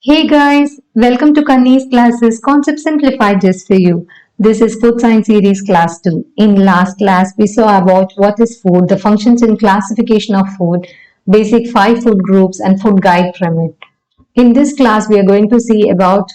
Hey guys, welcome to Kanni's classes Concept Simplified just for you. This is Food Science series class 2. In last class, we saw about what is food, the functions and classification of food, basic 5 food groups and food guide from it. In this class, we are going to see about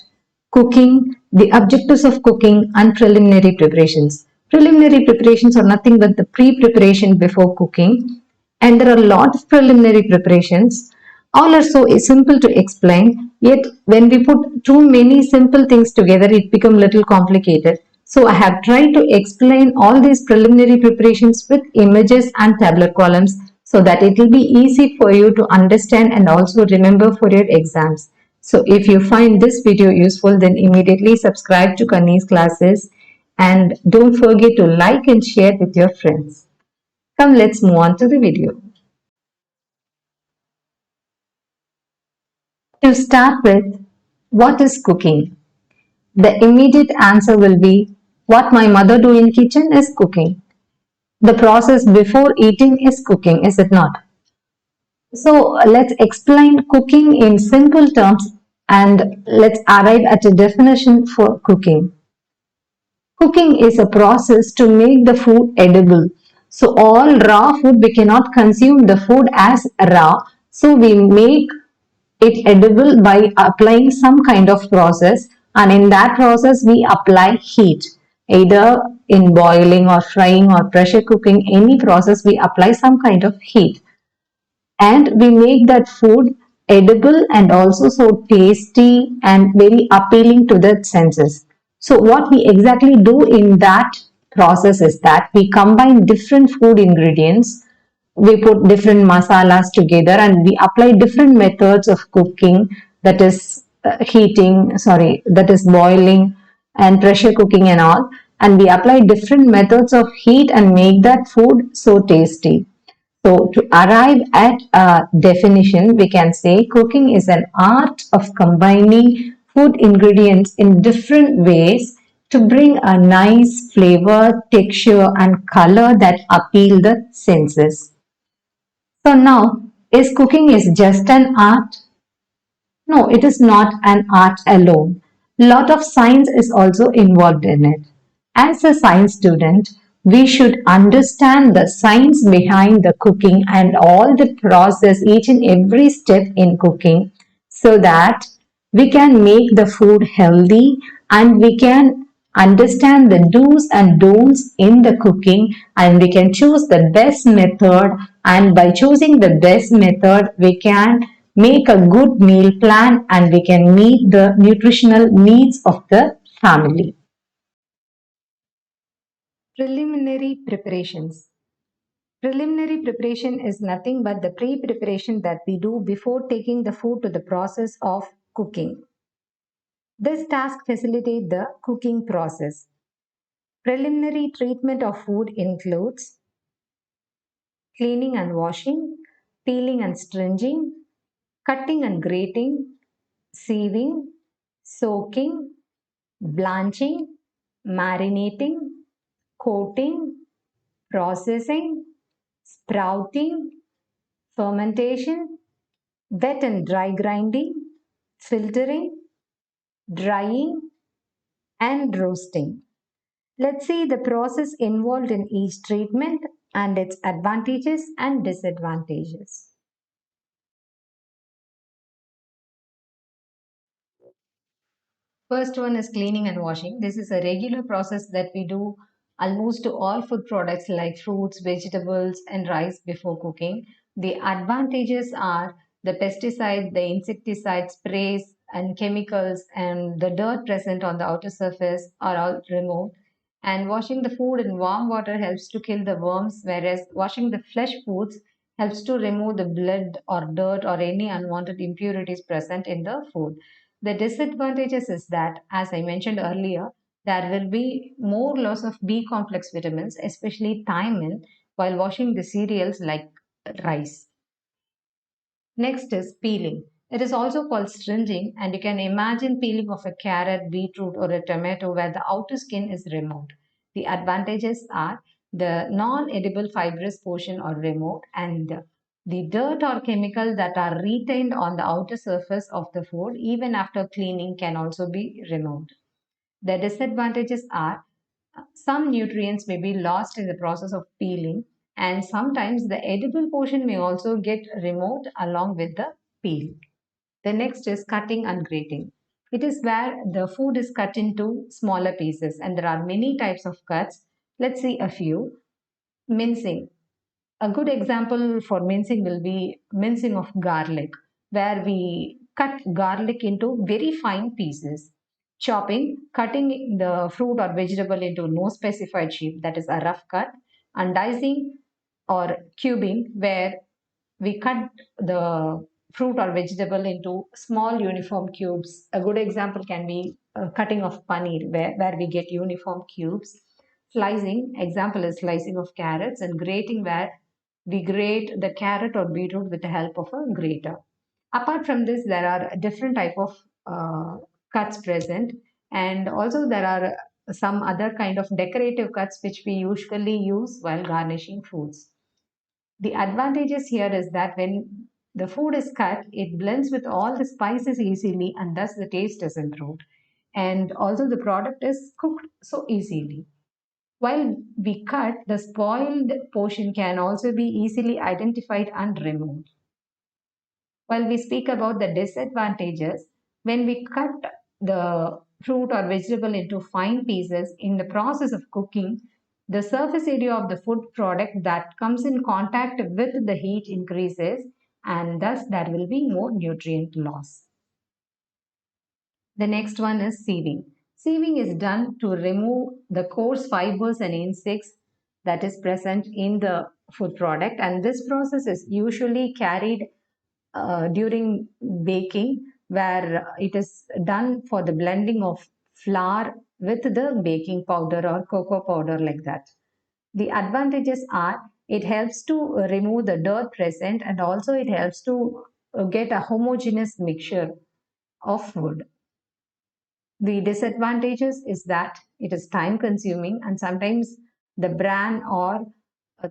cooking, the objectives of cooking and preliminary preparations. Preliminary preparations are nothing but the pre-preparation before cooking, and there are a lot of preliminary preparations. All are so simple to explain, yet when we put too many simple things together, it becomes little complicated. So I have tried to explain all these preliminary preparations with images and tabular columns so that it will be easy for you to understand and also remember for your exams. So if you find this video useful, then immediately subscribe to Kanni's classes and don't forget to like and share with your friends. Come, let's move on to the video. To start with, what is cooking? The immediate answer will be what my mother do in kitchen is cooking. The process before eating is cooking, is it not? So let's explain cooking in simple terms and let's arrive at a definition for cooking. Cooking is a process to make the food edible. So all raw food we cannot consume the food as raw. So we make it edible by applying some kind of process, and in that process we apply heat, either in boiling or frying or pressure cooking. Any process we apply some kind of heat and we make that food edible and also so tasty and very appealing to the senses. So what we exactly do in that process is that we combine different food ingredients, we put different masalas together and we apply different methods of cooking, that is that is boiling and pressure cooking and all, and we apply different methods of heat and make that food so tasty. So, to arrive at a definition, we can say cooking is an art of combining food ingredients in different ways to bring a nice flavor, texture, and color that appeal the senses. So now, is cooking is just an art? No, it is not an art alone. Lot of science is also involved in it. As a science student, we should understand the science behind the cooking and all the process, each and every step in cooking, so that we can make the food healthy and we can understand the do's and don'ts in the cooking, and we can choose the best method, and by choosing the best method we can make a good meal plan and we can meet the nutritional needs of the family. Preliminary preparations. Preliminary preparation is nothing but the pre-preparation that we do before taking the food to the process of cooking. This task facilitates the cooking process. Preliminary treatment of food includes cleaning and washing, peeling and stringing, cutting and grating, sieving, soaking, blanching, marinating, coating, processing, sprouting, fermentation, wet and dry grinding, filtering, drying, and roasting. Let's see the process involved in each treatment and its advantages and disadvantages. First one is cleaning and washing. This is a regular process that we do almost to all food products like fruits, vegetables, and rice before cooking. The advantages are the pesticide, the insecticide sprays, and chemicals, and the dirt present on the outer surface are all removed. And washing the food in warm water helps to kill the worms, whereas washing the flesh foods helps to remove the blood or dirt or any unwanted impurities present in the food. The disadvantages is that, as I mentioned earlier, there will be more loss of B complex vitamins, especially thiamine, while washing the cereals like rice. Next is peeling. It is also called stringing, and you can imagine peeling of a carrot, beetroot, or a tomato where the outer skin is removed. The advantages are the non edible fibrous portion are removed, and The dirt or chemical that are retained on the outer surface of the food even after cleaning can also be removed. The disadvantages are some nutrients may be lost in the process of peeling, and sometimes the edible portion may also get removed along with the peel. The next is cutting and grating. It is where the food is cut into smaller pieces, and there are many types of cuts. Let's see a few. Mincing. A good example for mincing will be mincing of garlic, where we cut garlic into very fine pieces. Chopping, cutting the fruit or vegetable into no specified shape, that is a rough cut. And dicing or cubing, where we cut the fruit or vegetable into small uniform cubes. A good example can be cutting of paneer, where we get uniform cubes. Slicing, example is slicing of carrots, and grating, where we grate the carrot or beetroot with the help of a grater. Apart from this, there are different type of cuts present, and also there are some other kind of decorative cuts which we usually use while garnishing foods. The advantages here is that when the food is cut, it blends with all the spices easily, and thus the taste is improved. And also the product is cooked so easily. While we cut, the spoiled portion can also be easily identified and removed. While we speak about the disadvantages, when we cut the fruit or vegetable into fine pieces in the process of cooking, the surface area of the food product that comes in contact with the heat increases, and thus there will be more nutrient loss. The next one is sieving. Sieving is done to remove the coarse fibers and insects that is present in the food product, and this process is usually carried during baking, where it is done for the blending of flour with the baking powder or cocoa powder, like that. The advantages are it helps to remove the dirt present, and also it helps to get a homogeneous mixture of food. The disadvantages is that it is time consuming, and sometimes the bran or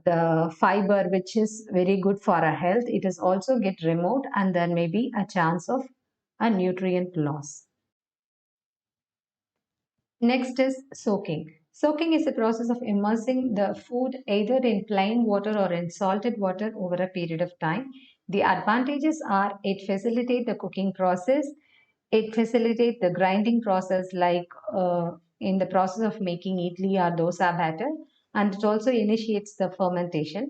the fiber which is very good for our health, it is also get removed, and there may be a chance of a nutrient loss. Next is soaking. Soaking is the process of immersing the food either in plain water or in salted water over a period of time. The advantages are it facilitates the cooking process, it facilitates the grinding process, like in the process of making idli or dosa batter, and it also initiates the fermentation.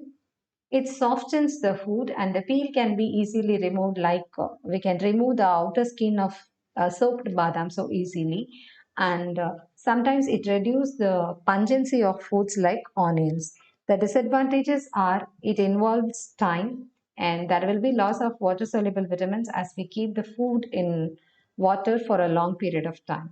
It softens the food, and the peel can be easily removed, like we can remove the outer skin of soaked badam so easily. And sometimes it reduces the pungency of foods like onions. The disadvantages are it involves time, and there will be loss of water soluble vitamins as we keep the food in water for a long period of time.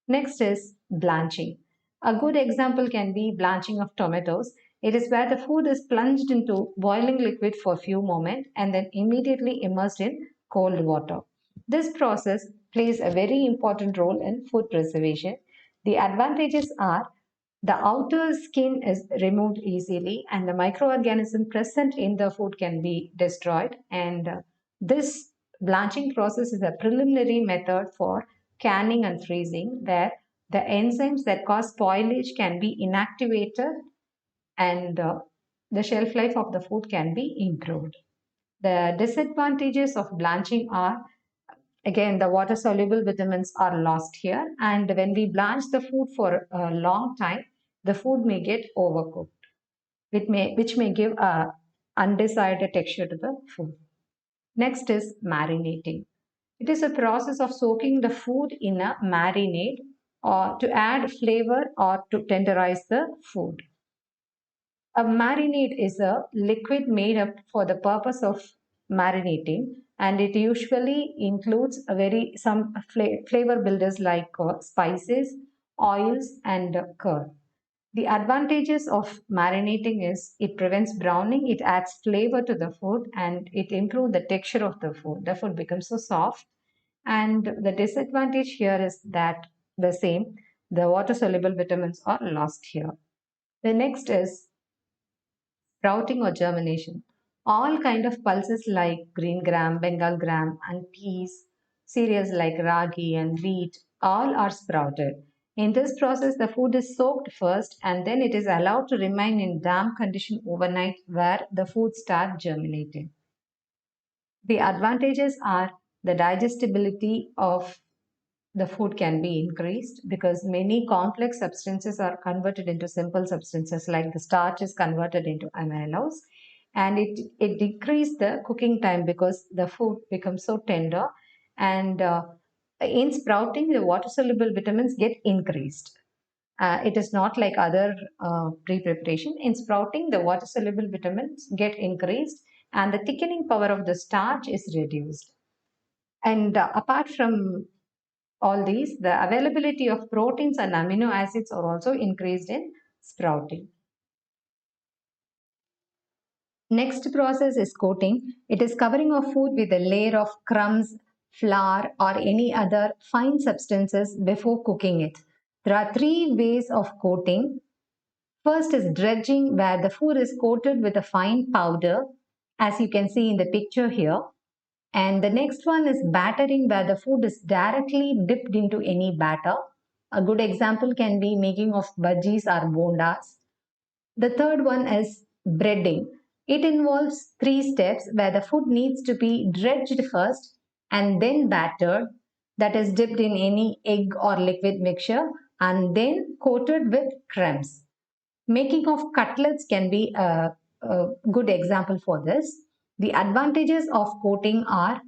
Next is blanching. A good example can be blanching of tomatoes. It is where the food is plunged into boiling liquid for a few moments and then immediately immersed in cold water. This process plays a very important role in food preservation. The advantages are the outer skin is removed easily, and the microorganism present in the food can be destroyed. And this blanching process is a preliminary method for canning and freezing, where the enzymes that cause spoilage can be inactivated, and the shelf life of the food can be improved. The disadvantages of blanching are, again, the water soluble vitamins are lost here, and when we blanch the food for a long time, the food may get overcooked, which may give a undesired texture to the food. Next is marinating. It is a process of soaking the food in a marinade or to add flavor or to tenderize the food. A marinade is a liquid made up for the purpose of marinating, and it usually includes a very some flavor builders like spices, oils, and curd. The advantages of marinating is it prevents browning, it adds flavor to the food, and it improves the texture of the food. The food becomes so soft. And the disadvantage here is that the same, the water soluble vitamins are lost here. The next is sprouting or germination. All kind of pulses like green gram, Bengal gram and peas, cereals like ragi and wheat, all are sprouted. In this process, the food is soaked first and then it is allowed to remain in damp condition overnight where the food starts germinating. The advantages are the digestibility of the food can be increased because many complex substances are converted into simple substances like the starch is converted into amylose, and it decreases the cooking time because the food becomes so tender, and in sprouting the water soluble vitamins get increased. It is not like other pre-preparation. In sprouting, the water soluble vitamins get increased and the thickening power of the starch is reduced. And apart from all these, the availability of proteins and amino acids are also increased in sprouting. Next process is coating. It is covering of food with a layer of crumbs, flour or any other fine substances before cooking it. There are three ways of coating. First is dredging, where the food is coated with a fine powder, as you can see in the picture here. And the next one is battering, where the food is directly dipped into any batter. A good example can be making of bhajis or bondas. The third one is breading. It involves three steps where the food needs to be dredged first and then battered, that is dipped in any egg or liquid mixture and then coated with crumbs. Making of cutlets can be a good example for this. The advantages of coating are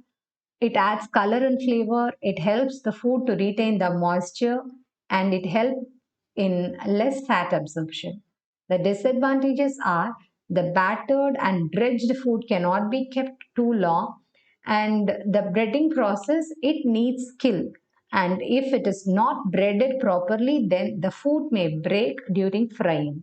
it adds color and flavor, it helps the food to retain the moisture, and it helps in less fat absorption. The disadvantages are the battered and dredged food cannot be kept too long, and the breading process it needs skill, and if it is not breaded properly then the food may break during frying.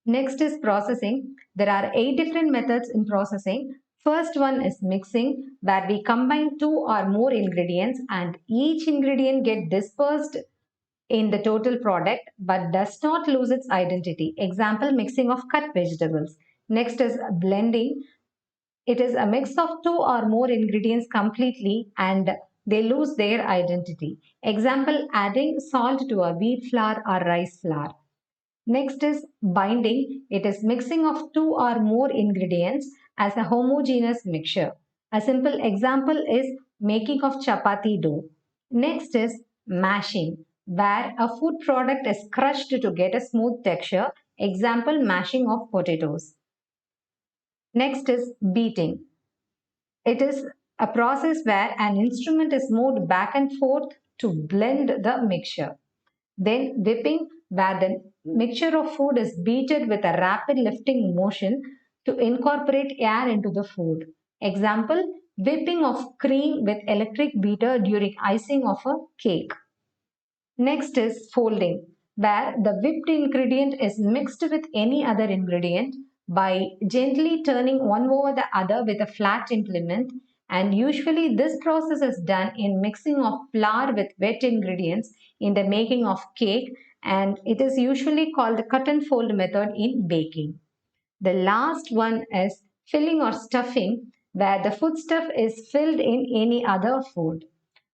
Next is processing. There are 8 different methods in processing. First one is mixing, where we combine 2 or more ingredients and each ingredient get dispersed in the total product but does not lose its identity. Example, mixing of cut vegetables. Next is blending. It is a mix of 2 or more ingredients completely and they lose their identity. Example, adding salt to a wheat flour or rice flour. Next is binding. It is mixing of 2 or more ingredients as a homogeneous mixture. A simple example is making of chapati dough. Next is mashing, where a food product is crushed to get a smooth texture. Example, mashing of potatoes. Next is beating. It is a process where an instrument is moved back and forth to blend the mixture. Then whipping, where the mixture of food is beaten with a rapid lifting motion to incorporate air into the food. Example, whipping of cream with electric beater during icing of a cake. Next is folding, where the whipped ingredient is mixed with any other ingredient by gently turning one over the other with a flat implement, and usually this process is done in mixing of flour with wet ingredients in the making of cake, and it is usually called the cut and fold method in baking. The last one is filling or stuffing, where the foodstuff is filled in any other food.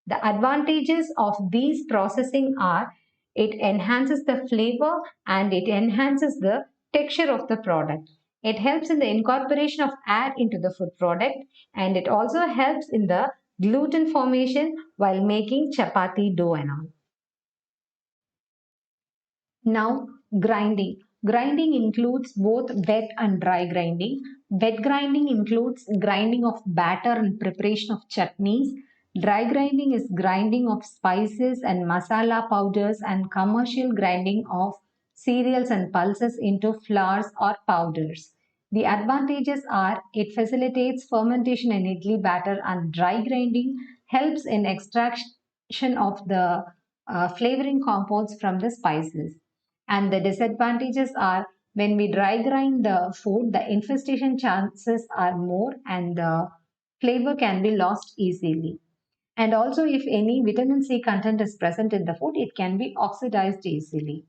The advantages of these processing are it enhances the flavor and it enhances the texture of the product. It helps in the incorporation of air into the food product, and it also helps in the gluten formation while making chapati dough and all. Now, grinding. Grinding includes both wet and dry grinding. Wet grinding includes grinding of batter and preparation of chutneys. Dry grinding is grinding of spices and masala powders and commercial grinding of cereals and pulses into flours or powders. The advantages are it facilitates fermentation in idli batter, and dry grinding helps in extraction of the flavoring compounds from the spices. And the disadvantages are when we dry grind the food, the infestation chances are more and the flavor can be lost easily. And also, if any vitamin C content is present in the food, it can be oxidized easily.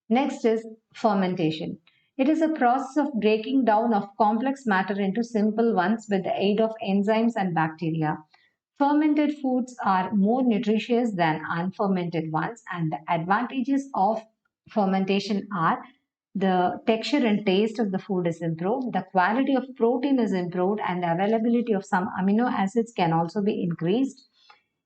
Next is fermentation. It is a process of breaking down of complex matter into simple ones with the aid of enzymes and bacteria. Fermented foods are more nutritious than unfermented ones, and the advantages of fermentation are the texture and taste of the food is improved, the quality of protein is improved, and the availability of some amino acids can also be increased.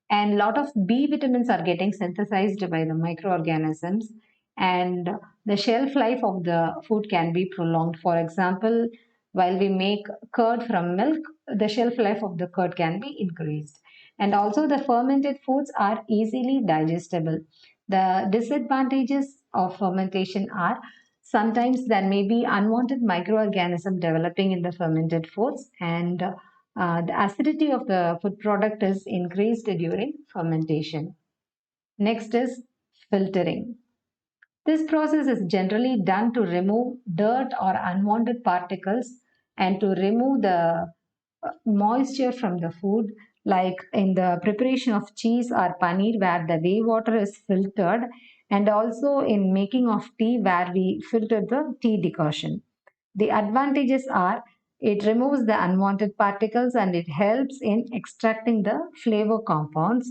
And a lot of B vitamins are getting synthesized by the microorganisms, and the shelf life of the food can be prolonged. For example, while we make curd from milk, the shelf life of the curd can be increased. And also, the fermented foods are easily digestible. The disadvantages of fermentation are sometimes there may be unwanted microorganism developing in the fermented foods, and the acidity of the food product is increased during fermentation. Next is filtering. This process is generally done to remove dirt or unwanted particles and to remove the moisture from the food, like in the preparation of cheese or paneer, where the whey water is filtered, and also in making of tea, where we filter the tea decoction. The advantages are it removes the unwanted particles and it helps in extracting the flavor compounds,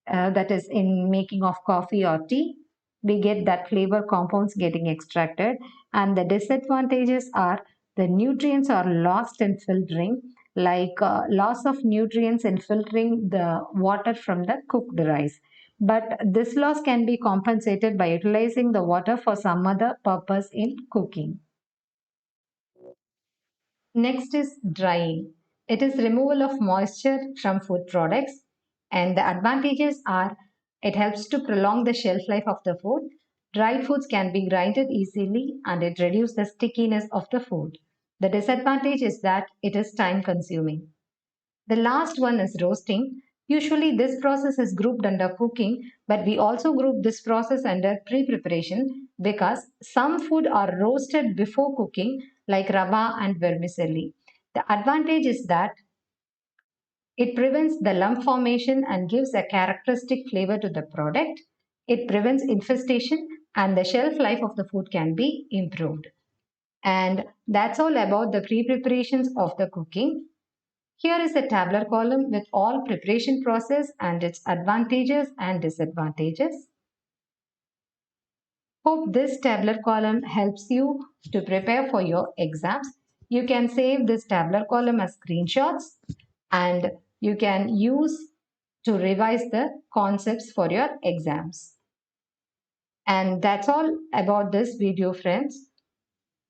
that is in making of coffee or tea we get that flavor compounds getting extracted. And the disadvantages are the nutrients are lost in filtering, like loss of nutrients in filtering the water from the cooked rice, but this loss can be compensated by utilizing the water for some other purpose in cooking. Next is drying. It is removal of moisture from food products, and the advantages are it helps to prolong the shelf life of the food. Dried foods can be grinded easily and it reduces the stickiness of the food. The disadvantage is that it is time consuming. The last one is roasting. Usually, this process is grouped under cooking, but we also group this process under pre preparation because some food are roasted before cooking, like rava and vermicelli. The advantage is that it prevents the lump formation and gives a characteristic flavor to the product. It prevents infestation, and the shelf life of the food can be improved. And that's all about the pre preparations of the cooking. Here is a tabular column with all preparation process and its advantages and disadvantages. Hope this tabular column helps you to prepare for your exams. You can save this tabular column as screenshots and you can use to revise the concepts for your exams. And that's all about this video, friends.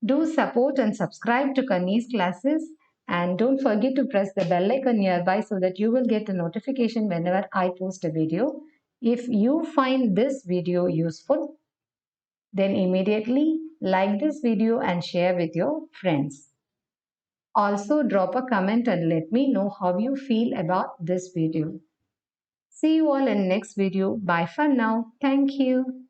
Do support and subscribe to Kani's classes, and don't forget to press the bell icon nearby so that you will get a notification whenever I post a video. If you find this video useful, then immediately like this video and share with your friends. Also drop a comment and let me know how you feel about this video. See you all in next video. Bye for now. Thank you.